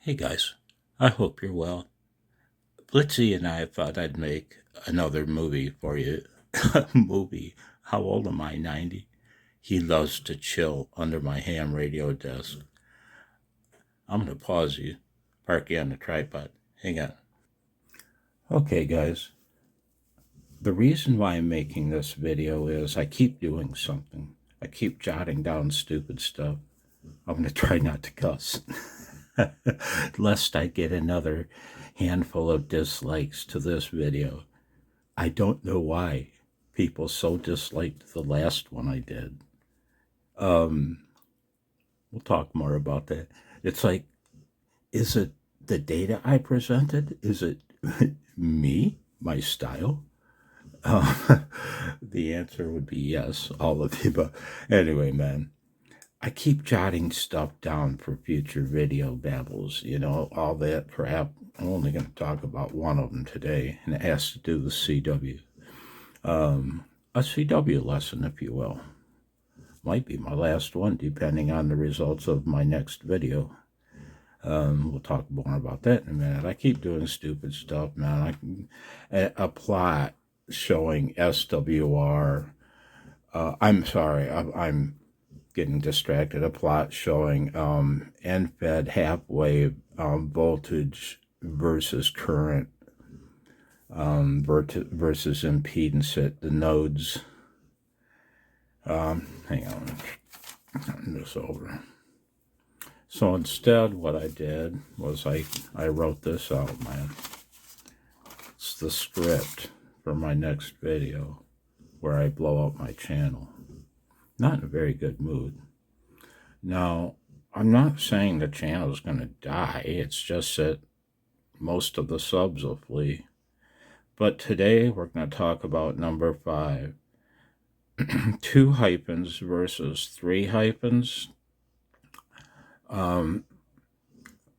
Hey guys, I hope you're well. Blitzy and I thought I'd make another movie for you. Movie. How old am I? 90? He loves to chill under my ham radio desk. I'm going to pause you, park you on the tripod. Hang on. Okay, guys. The reason why I'm making this video is I keep doing something. I keep jotting down stupid stuff. I'm going to try not to cuss. Lest I get another handful of dislikes to this video. I don't know why people so disliked the last one I did. We'll talk more about that. It's like, is it the data I presented? Is it me, my style? The answer would be yes, all of you. But anyway, man, I keep jotting stuff down for future video babbles, all that crap. I'm only going to talk about one of them today, and it has to do with CW. A CW lesson, if you will. Might be my last one, depending on the results of my next video. We'll talk more about that in a minute. I keep doing stupid stuff, man. A plot showing SWR. I'm sorry, I'm getting distracted. A plot showing end-fed half-wave voltage versus current versus impedance at the nodes. Hang on, turn this over. So instead, what I did was I wrote this out, man. It's the script for my next video where I blow up my channel. Not in a very good mood. Now, I'm not saying the channel is going to die. It's just that most of the subs will flee. But today we're going to talk about number 5. 2 hyphens versus 3 hyphens.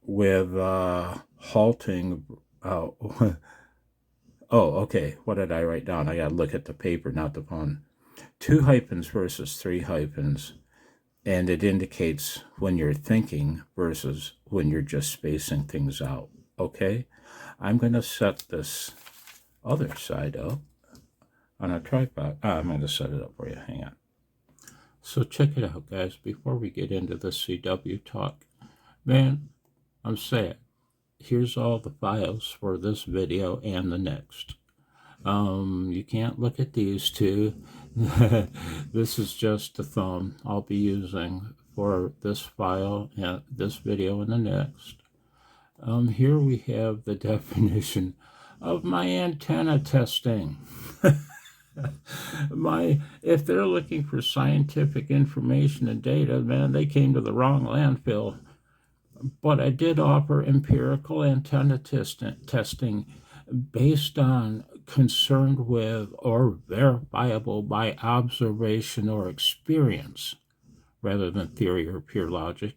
With halting. Oh, okay. What did I write down? I got to look at the paper, not the phone. 2 hyphens versus 3 hyphens. And it indicates when you're thinking versus when you're just spacing things out. Okay? I'm going to set this other side up on a tripod. I'm going to set it up for you. Hang on. So check it out, guys. Before we get into the CW talk, man, I'm sad. Here's all the files for this video and the next. You can't look at these two. This is just the thumb I'll be using for this file and this video and the next. Here we have the definition of my antenna testing. If they're looking for scientific information and data, man, they came to the wrong landfill. But I did offer empirical antenna testing based on concerned with or verifiable by observation or experience rather than theory or pure logic.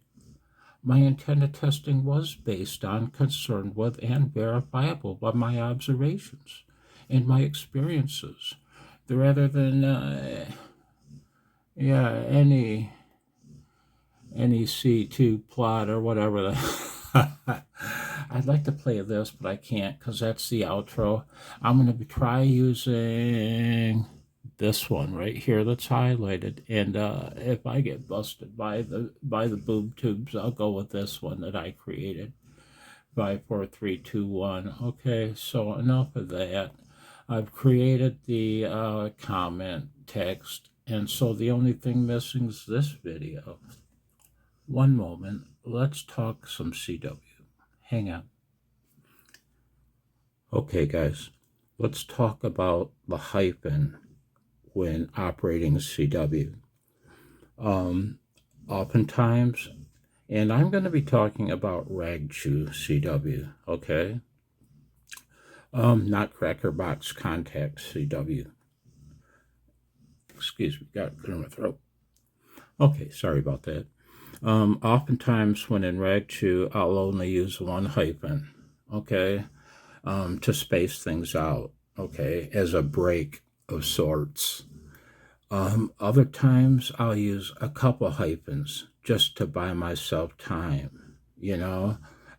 My antenna testing was based on concerned with and verifiable by my observations and my experiences rather than any C2 plot or whatever. I'd like to play this, but I can't because that's the outro. I'm going to try using this one right here that's highlighted, and if I get busted by the boob tubes, I'll go with this one that I created. 5, 4, 3, 2, 1. Okay, so enough of that. I've created the comment text, and so the only thing missing is this video. One moment, let's talk some CW. Hang on. Okay, guys, let's talk about the hyphen when operating CW. Oftentimes, and I'm going to be talking about ragchew CW, okay? Not cracker box contact CW. Excuse me, got it in my throat. Okay, sorry about that. Oftentimes when in ragchew, I'll only use one hyphen, okay, to space things out, okay, as a break of sorts. Other times I'll use a couple hyphens just to buy myself time,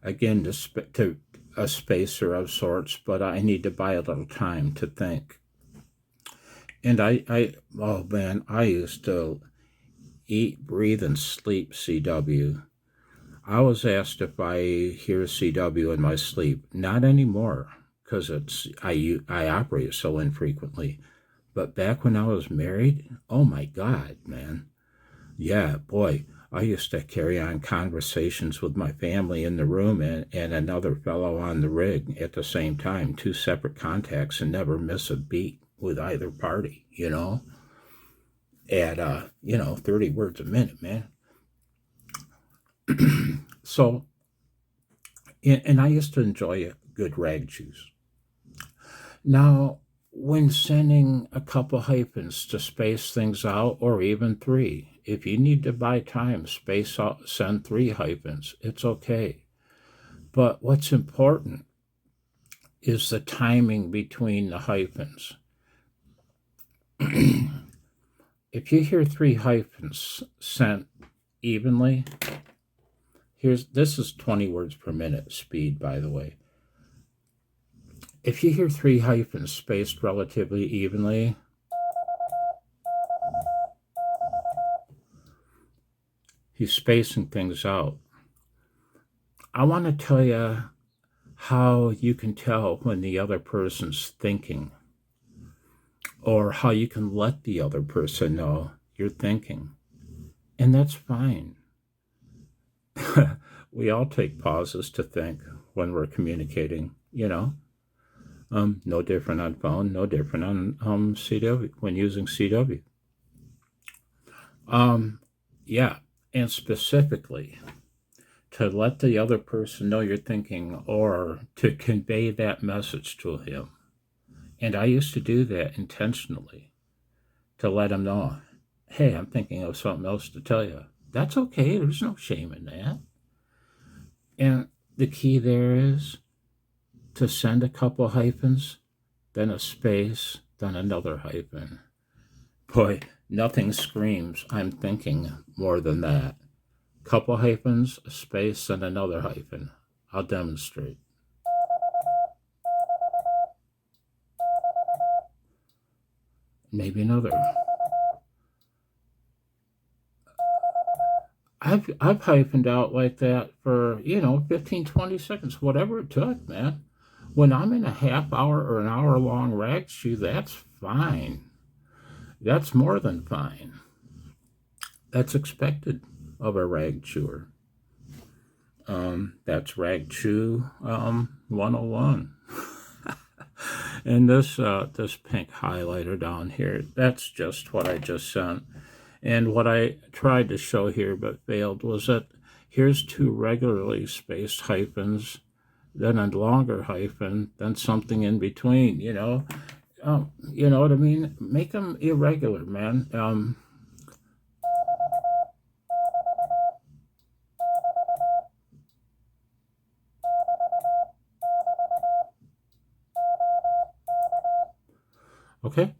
again, to a spacer of sorts, but I need to buy a little time to think. And oh man, I used to eat, breathe, and sleep CW. I was asked if I hear CW in my sleep. Not anymore, because I operate so infrequently. But back when I was married, oh my God, man. Yeah, boy, I used to carry on conversations with my family in the room and another fellow on the rig at the same time, two separate contacts, and never miss a beat with either party, at 30 words a minute, man. So, and I used to enjoy a good rag juice. Now, when sending a couple hyphens to space things out, or even three, if you need to buy time, space out, send 3 hyphens, it's okay. But what's important is the timing between the hyphens. If you hear 3 hyphens sent evenly, this is 20 words per minute speed, by the way. If you hear 3 hyphens spaced relatively evenly, he's spacing things out. I want to tell you how you can tell when the other person's thinking, or how you can let the other person know you're thinking. And that's fine. We all take pauses to think when we're communicating, no different on phone, no different on CW, when using CW. Yeah, and specifically to let the other person know you're thinking, or to convey that message to him. And I used to do that intentionally, to let him know, hey, I'm thinking of something else to tell you. That's okay, there's no shame in that. And the key there is to send a couple hyphens, then a space, then another hyphen. Boy, nothing screams I'm thinking more than that. Couple hyphens, a space, and another hyphen. I'll demonstrate. Maybe another. I've hyphened out like that for 15, 20 seconds, whatever it took, man. When I'm in a half hour or an hour long rag chew, that's fine. That's more than fine. That's expected of a rag chewer. That's rag chew 101. And this pink highlighter down here, that's just what I just sent. And what I tried to show here but failed was that here's 2 regularly spaced hyphens, then a longer hyphen, then something in between, you know what I mean? Make them irregular, man. Okay?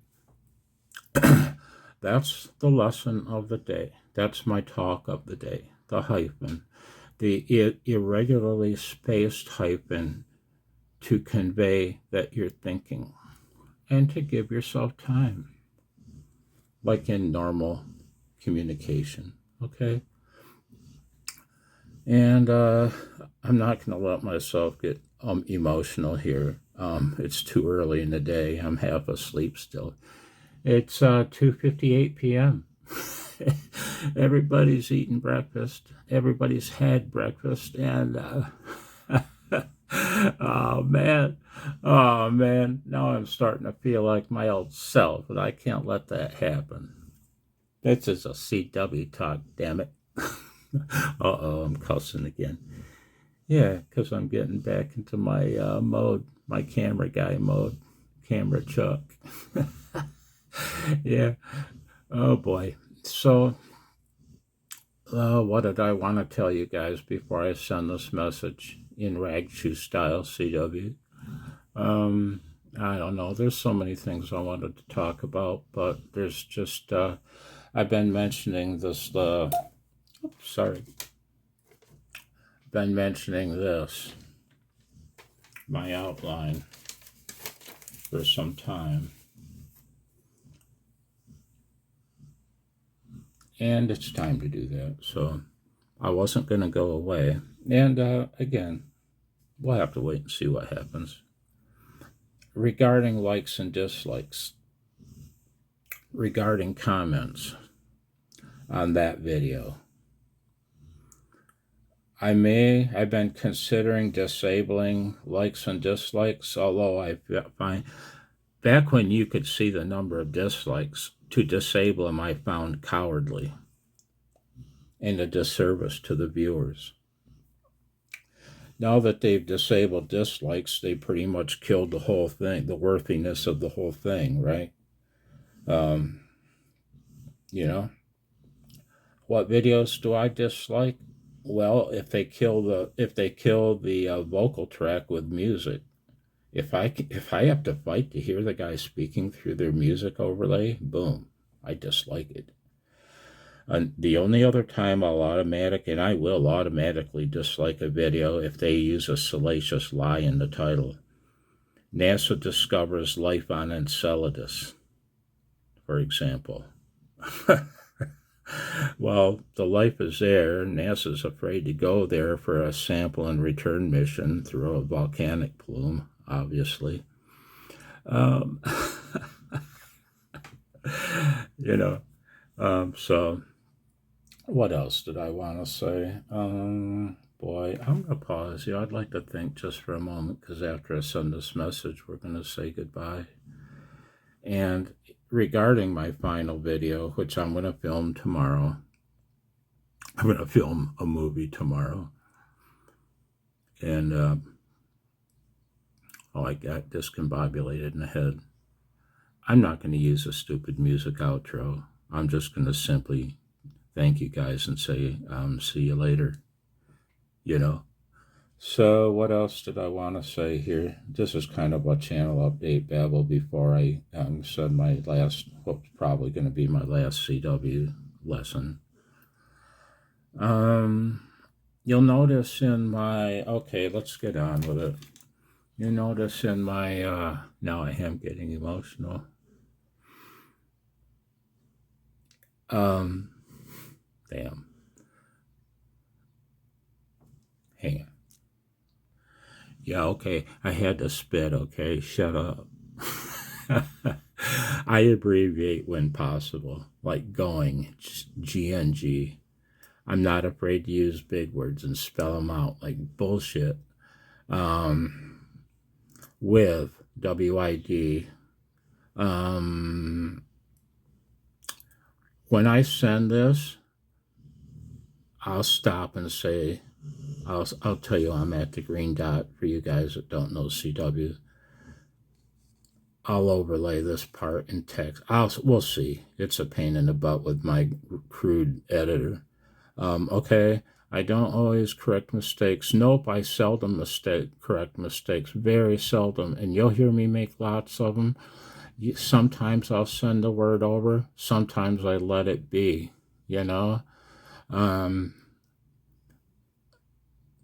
That's the lesson of the day. That's my talk of the day, the hyphen. The irregularly spaced hyphen to convey that you're thinking and to give yourself time, like in normal communication, okay? And I'm not going to let myself get emotional here. It's too early in the day. I'm half asleep still. It's 2:58 p.m. Everybody's eating breakfast. Everybody's had breakfast. And oh man, now I'm starting to feel like my old self, and I can't let that happen. This is a CW talk, damn it. Uh-oh, I'm cussing again. Yeah, because I'm getting back into my mode, my camera guy mode, camera Chuck. Yeah. Oh boy. So, what did I want to tell you guys before I send this message in rag chew style CW? I don't know. There's so many things I wanted to talk about, but there's just I've been mentioning this. Been been mentioning this, my outline, for some time. And it's time to do that. So I wasn't going to go away. And again, we'll have to wait and see what happens. Regarding likes and dislikes, regarding comments on that video, I've been considering disabling likes and dislikes, although I find back when you could see the number of dislikes, to disable them I found cowardly and a disservice to the viewers. Now that they've disabled dislikes, they pretty much killed the whole thing, the worthiness of the whole thing, right? You know, what videos do I dislike? Well, if they kill the vocal track with music, if I have to fight to hear the guy speaking through their music overlay, boom, I dislike it. And the only other time I will automatically dislike a video if they use a salacious lie in the title. NASA discovers life on Enceladus, for example. Well, the life is there. NASA's afraid to go there for a sample and return mission through a volcanic plume, obviously. So what else did I want to say? Boy, I'm going to pause here. I'd like to think just for a moment, because after I send this message, we're going to say goodbye. And regarding my final video, which I'm going to film tomorrow, I'm going to film a movie tomorrow. And, I got discombobulated in the head. I'm not going to use a stupid music outro. I'm just going to simply thank you guys and say, see you later. So what else did I want to say here? This is kind of a channel update babble before I said my last, what's probably going to be my last CW lesson. You'll notice in my, okay, let's get on with it. You'll notice in my, now I am getting emotional. Damn. Hang on. Yeah, okay, I had to spit, okay? Shut up. I abbreviate when possible, like going, GNG. I'm not afraid to use big words and spell them out like bullshit. With WID. When I send this, I'll stop and say, I'll tell you I'm at the green dot for you guys that don't know CW. I'll overlay this part in text. We'll see. It's a pain in the butt with my crude editor. Okay, I don't always correct mistakes. Nope, I seldom correct mistakes. Very seldom. And you'll hear me make lots of them. Sometimes I'll send a word over. Sometimes I let it be,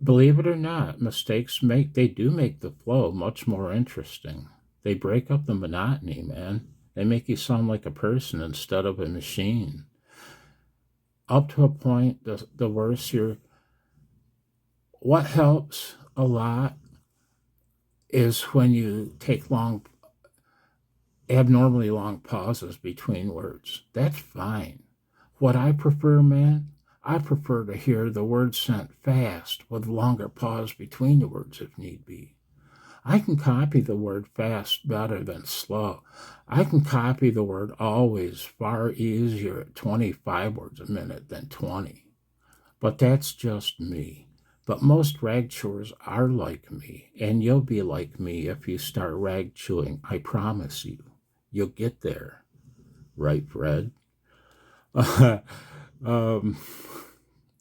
Believe it or not, mistakes do make the flow much more interesting. They break up the monotony, man. They make you sound like a person instead of a machine. Up to a point, the worse what helps a lot is when you take abnormally long pauses between words. That's fine. What I prefer, man, I prefer to hear the word sent fast with longer pause between the words if need be. I can copy the word fast better than slow. I can copy the word always far easier at 25 words a minute than 20. But that's just me. But most rag chewers are like me, and you'll be like me if you start rag chewing. I promise you. You'll get there. Right, Fred?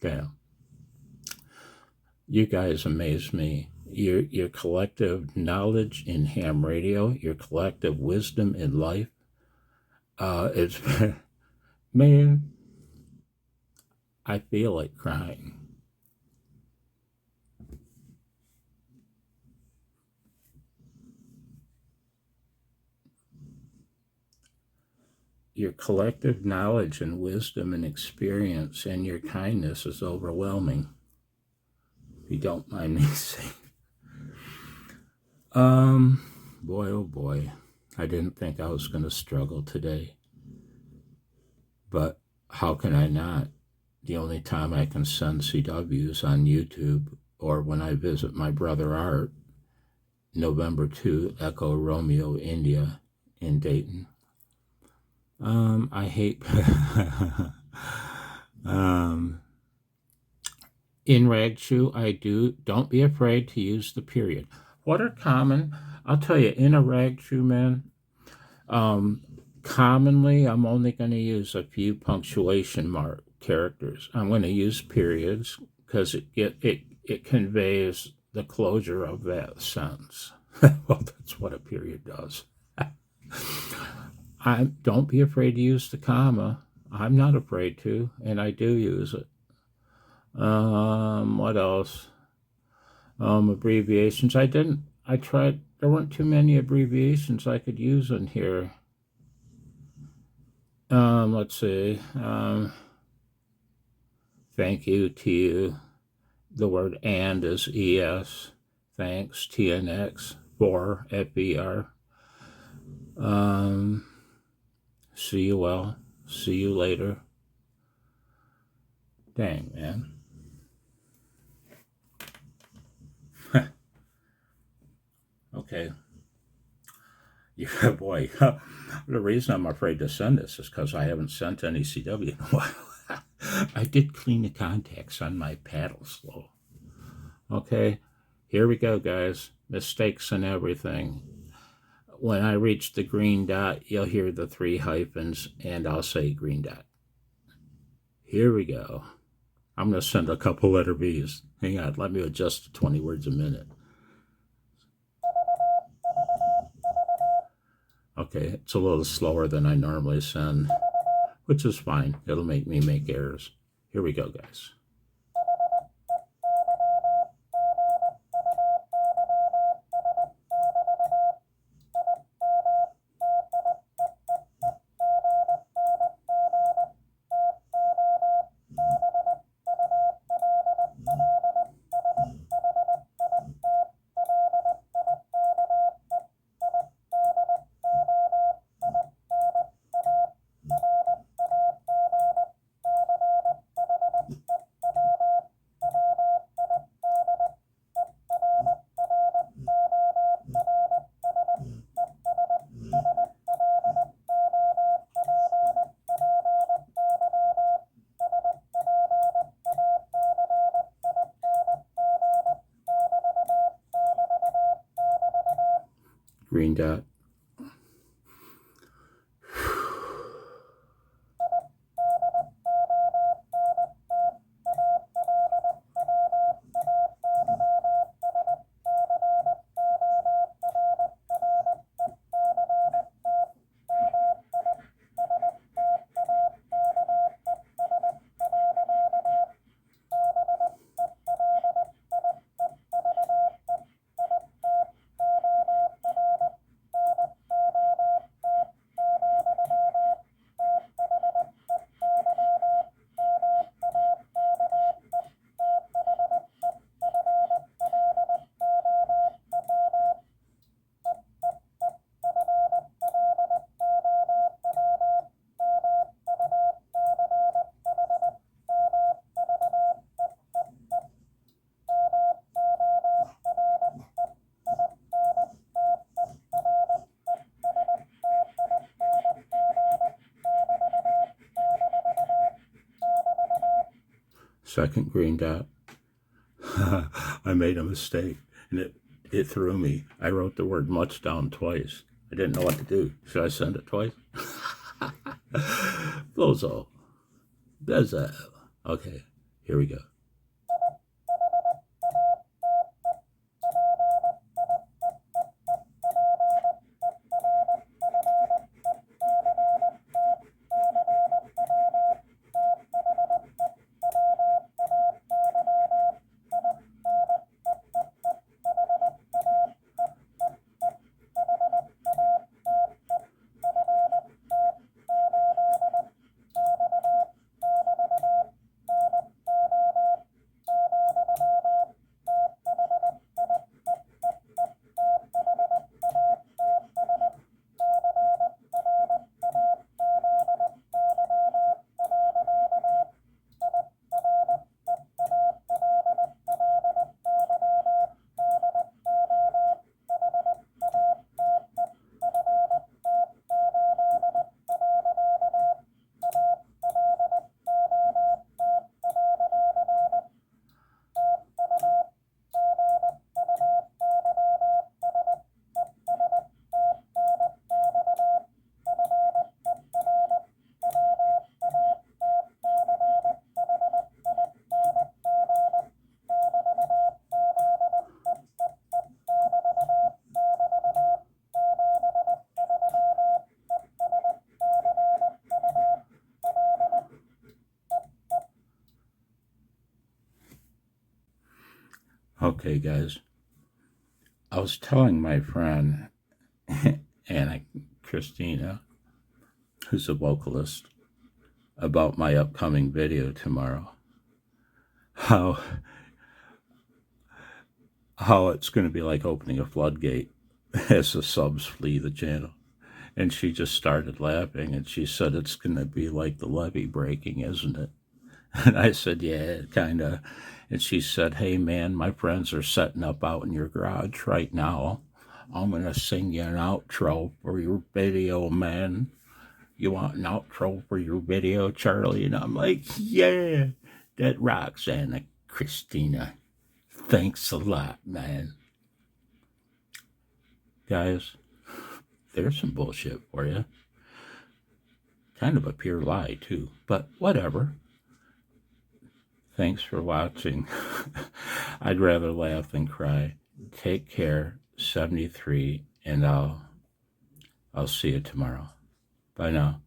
Damn. You guys amaze me. Your collective knowledge in ham radio, your collective wisdom in life, it's, man, I feel like crying. your collective knowledge and wisdom and experience and your kindness is overwhelming. If you don't mind me saying. Boy, oh boy. I didn't think I was going to struggle today. But how can I not? The only time I can send CWs on YouTube or when I visit my brother Art, November 2, Echo Romeo, India, in Dayton. I hate... in Ragchu, I do. Don't be afraid to use the period. What are common? I'll tell you, in a Ragchu, man, commonly, I'm only going to use a few punctuation mark characters. I'm going to use periods because it conveys the closure of that sentence. Well, that's what a period does. Don't be afraid to use the comma. I'm not afraid to, and I do use it. What else? Abbreviations. I tried. There weren't too many abbreviations I could use in here. Let's see. Thank you to you. The word and is ES. Thanks, TNX. For, FER. See you well. See you later. Dang, man. Okay. Yeah, boy. The reason I'm afraid to send this is because I haven't sent any CW in a while. I did clean the contacts on my paddle slow. Okay, here we go, guys. Mistakes and everything. When I reach the green dot, you'll hear the 3 hyphens, and I'll say green dot. Here we go. I'm going to send a couple letter V's. Hang on, let me adjust to 20 words a minute. Okay, it's a little slower than I normally send, which is fine. It'll make me make errors. Here we go, guys. Green dot. Second green dot. I made a mistake, and it threw me. I wrote the word much down twice. I didn't know what to do. Should I send it twice? Flozo. Okay, here we go. Okay, guys. I was telling my friend, Anna Christina, who's a vocalist, about my upcoming video tomorrow. How it's going to be like opening a floodgate as the subs flee the channel. And she just started laughing, and she said, it's going to be like the levee breaking, isn't it? And I said, yeah, kind of. And she said, hey, man, my friends are setting up out in your garage right now. I'm going to sing you an outro for your video, man. You want an outro for your video, Charlie? And I'm like, yeah, that rocks, Anna Christina. Thanks a lot, man. Guys, there's some bullshit for you. Kind of a pure lie, too, but whatever. Thanks for watching. I'd rather laugh than cry. Take care, 73, and I'll see you tomorrow. Bye now.